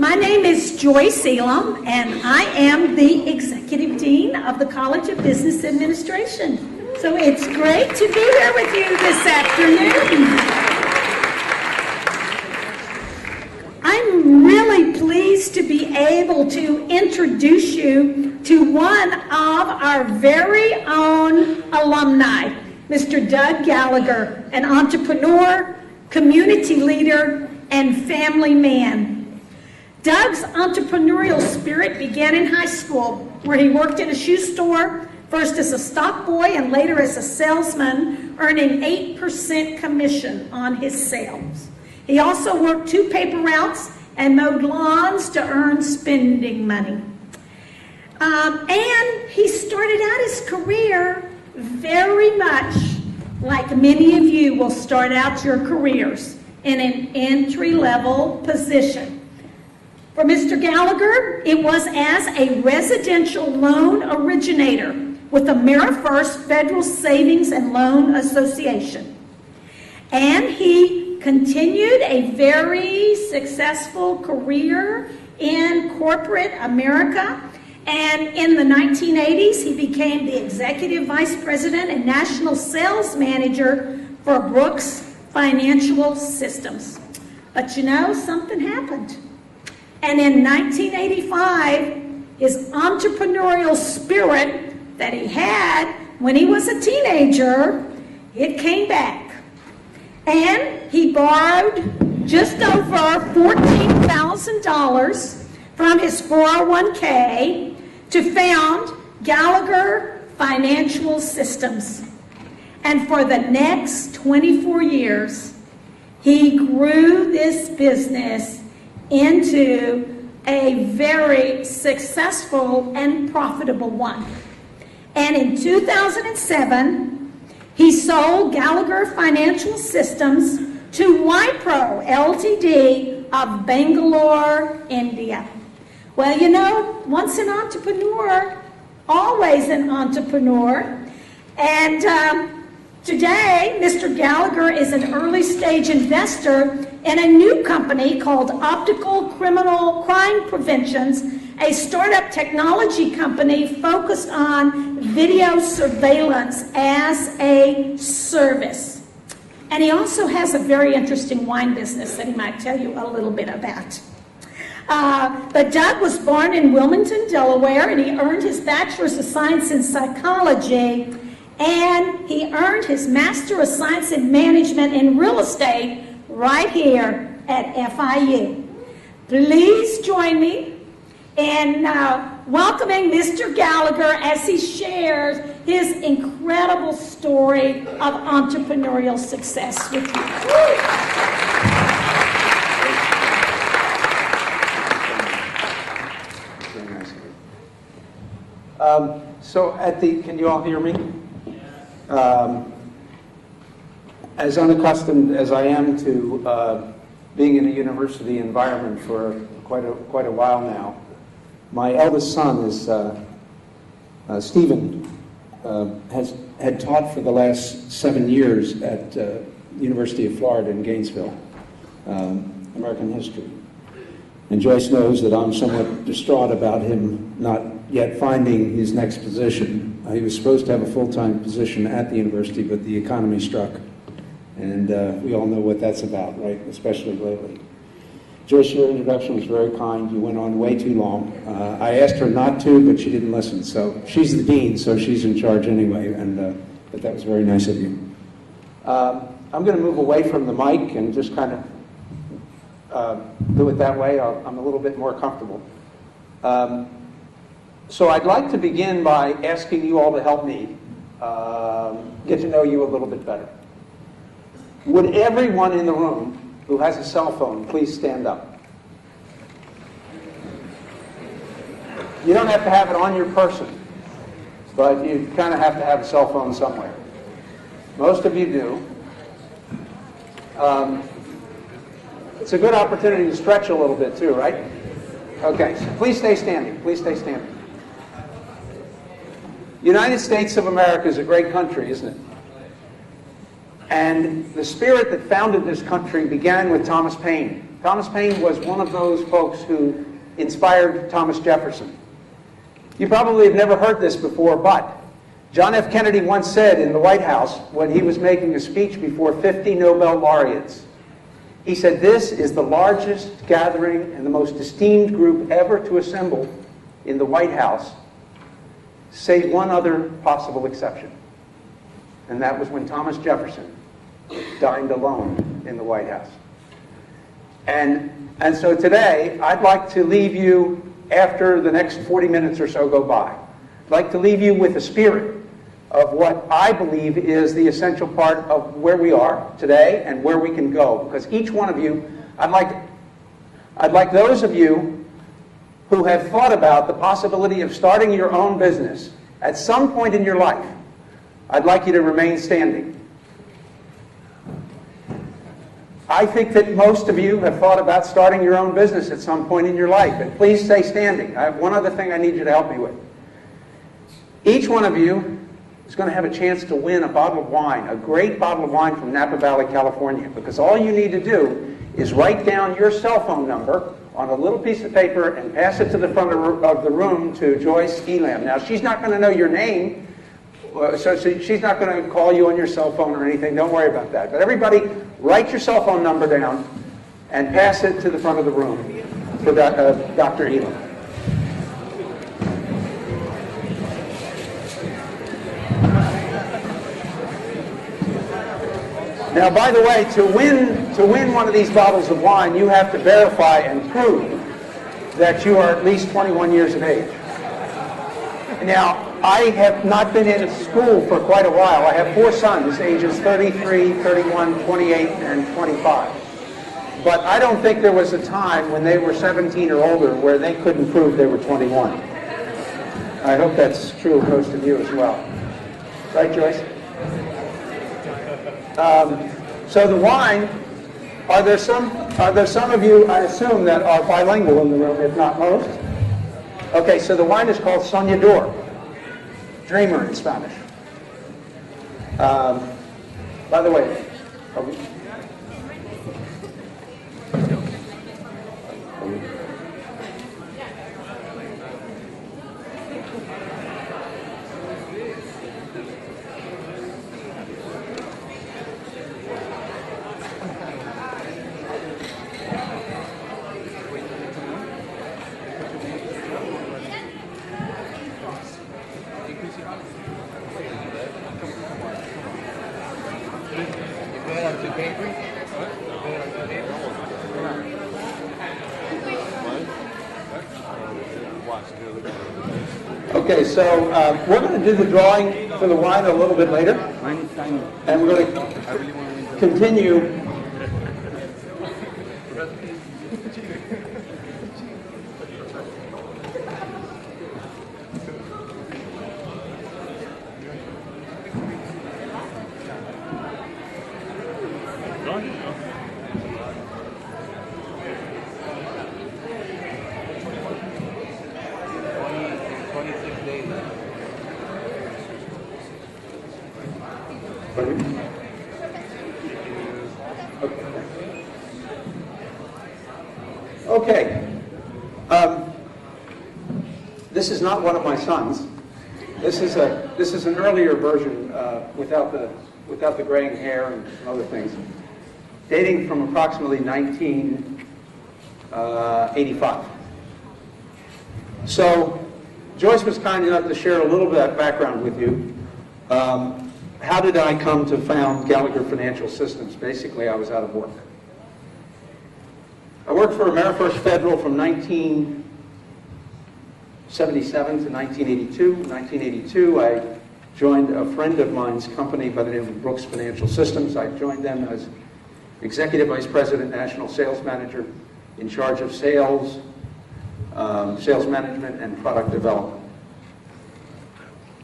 My name is Joyce Elam, and I am the Executive Dean of the College of Business Administration. So it's great to be here with you this afternoon. I'm really pleased to be able to introduce you to one of our very own alumni, Mr. Doug Gallagher, an entrepreneur, community leader, and family man. Doug's entrepreneurial spirit began in high school, where he worked in a shoe store, first as a stock boy and later as a salesman, earning 8% commission on his sales. He also worked 2 paper routes and mowed lawns to earn spending money. And he started out his career very much like many of you will start out your careers, in an entry-level position. For Mr. Gallagher, it was as a residential loan originator with AmeriFirst Federal Savings and Loan Association. And he continued a very successful career in corporate America. And in the 1980s, he became the Executive Vice President and National Sales Manager for Brooks Financial Systems. But you know, something happened. And in 1985, his entrepreneurial spirit that he had when he was a teenager, it came back. And he borrowed just over $14,000 from his 401k to found Gallagher Financial Systems. And for the next 24 years, he grew this business into a very successful and profitable one. And in 2007, he sold Gallagher Financial Systems to Wipro Ltd. Of Bangalore, India. Well, you know, once an entrepreneur, always an entrepreneur. And today, Mr. Gallagher is an early-stage investor in a new company called Optical Criminal Crime Preventions, a startup technology company focused on video surveillance as a service. And he also has a very interesting wine business that he might tell you a little bit about. But Doug was born in Wilmington, Delaware, and he earned his Bachelor's of Science in Psychology, and he earned his Master of Science in Management in Real Estate right here at FIU. Please join me in welcoming Mr. Gallagher as he shares his incredible story of entrepreneurial success with you. Can you all hear me? As unaccustomed as I am to being in a university environment for quite a while now, my eldest son is Stephen. Had taught for the last 7 years at University of Florida in Gainesville, American history. And Joyce knows that I'm somewhat distraught about him not yet finding his next position. He was supposed to have a full-time position at the university, but the economy struck. And we all know what that's about, right? Especially lately. Joyce, your introduction was very kind. You went on way too long. I asked her not to, but she didn't listen. So she's the dean, so she's in charge anyway. But that was very nice of you. I'm going to move away from the mic and just kind of do it that way. I'm a little bit more comfortable. So I'd like to begin by asking you all to help me get to know you a little bit better. Would everyone in the room who has a cell phone please stand up? You don't have to have it on your person, but you kind of have to have a cell phone somewhere. Most of you do. It's a good opportunity to stretch a little bit too, right? Okay, so please stay standing. Please stay standing. United States of America is a great country, isn't it? And the spirit that founded this country began with Thomas Paine. Thomas Paine was one of those folks who inspired Thomas Jefferson. You probably have never heard this before, but John F. Kennedy once said in the White House when he was making a speech before 50 Nobel laureates, he said, "This is the largest gathering and the most esteemed group ever to assemble in the White House, save one other possible exception." And that was when Thomas Jefferson dined alone in the White House. And so today, I'd like to leave you, after the next 40 minutes or so go by, I'd like to leave you with a spirit of what I believe is the essential part of where we are today and where we can go. Because each one of you, I'd like those of you who have thought about the possibility of starting your own business at some point in your life, I'd like you to remain standing. I think that most of you have thought about starting your own business at some point in your life, and please stay standing. I have one other thing I need you to help me with. Each one of you is going to have a chance to win a bottle of wine, a great bottle of wine from Napa Valley, California, because all you need to do is write down your cell phone number on a little piece of paper and pass it to the front of the room to Joyce Elam. Now, she's not going to know your name, so she's not going to call you on your cell phone or anything. Don't worry about that. But everybody, write your cell phone number down and pass it to the front of the room for Dr. Elam. Now, by the way, to win one of these bottles of wine, you have to verify and prove that you are at least 21 years of age. Now, I have not been in school for quite a while. I have 4 sons, ages 33, 31, 28, and 25. But I don't think there was a time when they were 17 or older where they couldn't prove they were 21. I hope that's true of most of you as well. Right, Joyce? So the wine, are there some of you, I assume, that are bilingual in the room, if not most? Okay, so the wine is called Soñador, dreamer in Spanish. By the way, okay, so we're going to do the drawing for the wine a little bit later, and we're going to continue. Okay. This is not one of my sons. This is an earlier version without the graying hair and other things, dating from approximately 1985. So Joyce was kind enough to share a little bit of background with you. How did I come to found Gallagher Financial Systems? Basically, I was out of work. I worked for AmeriFirst Federal from 1977 to 1982. In 1982, I joined a friend of mine's company by the name of Brooks Financial Systems. I joined them as Executive Vice President, National Sales Manager, in charge of sales, sales management, and product development.